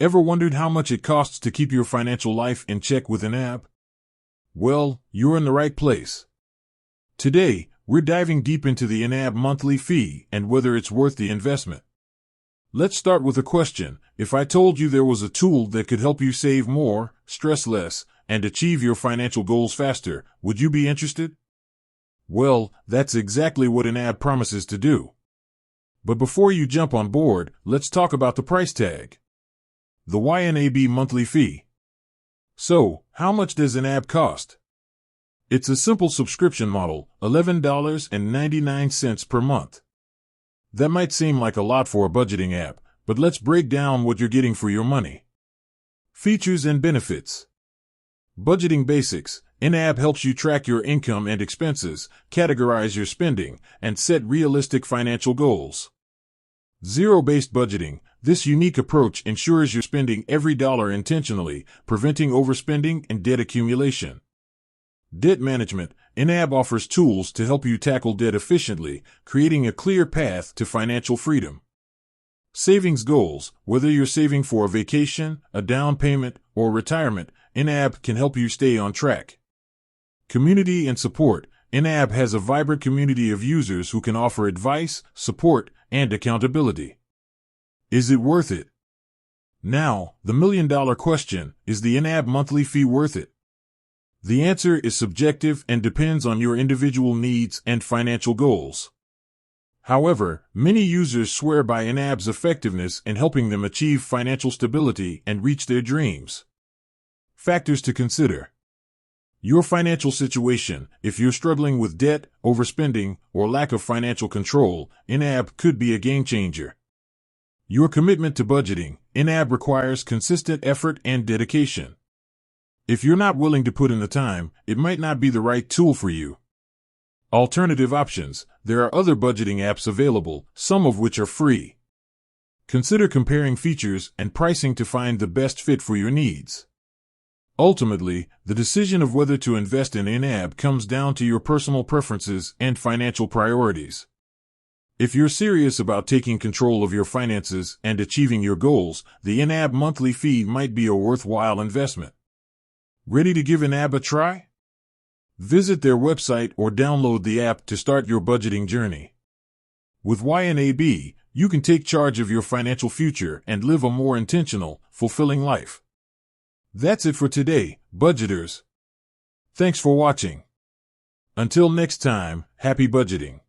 Ever wondered how much it costs to keep your financial life in check with YNAB? Well, you're in the right place. Today, we're diving deep into the YNAB monthly fee and whether it's worth the investment. Let's start with a question. If I told you there was a tool that could help you save more, stress less, and achieve your financial goals faster, would you be interested? Well, that's exactly what YNAB promises to do. But before you jump on board, let's talk about the price tag. The YNAB monthly fee. So, how much does YNAB cost? It's a simple subscription model, $11.99 per month. That might seem like a lot for a budgeting app, but let's break down what you're getting for your money. Features and benefits. Budgeting basics. YNAB helps you track your income and expenses, categorize your spending, and set realistic financial goals. Zero-based budgeting. This unique approach ensures you're spending every dollar intentionally, preventing overspending and debt accumulation. Debt management. YNAB offers tools to help you tackle debt efficiently, creating a clear path to financial freedom. Savings goals. Whether you're saving for a vacation, a down payment, or retirement, YNAB can help you stay on track. Community and support. YNAB has a vibrant community of users who can offer advice, support, and accountability. Is it worth it? Now, the million-dollar question, is the YNAB monthly fee worth it? The answer is subjective and depends on your individual needs and financial goals. However, many users swear by YNAB's effectiveness in helping them achieve financial stability and reach their dreams. Factors to consider. Your financial situation. If you're struggling with debt, overspending, or lack of financial control, YNAB could be a game changer. Your commitment to budgeting. YNAB requires consistent effort and dedication. If you're not willing to put in the time, it might not be the right tool for you. Alternative options. There are other budgeting apps available, some of which are free. Consider comparing features and pricing to find the best fit for your needs. Ultimately, the decision of whether to invest in YNAB comes down to your personal preferences and financial priorities. If you're serious about taking control of your finances and achieving your goals, the YNAB monthly fee might be a worthwhile investment. Ready to give YNAB a try? Visit their website or download the app to start your budgeting journey. With YNAB, you can take charge of your financial future and live a more intentional, fulfilling life. That's it for today, budgeters. Thanks for watching. Until next time, happy budgeting.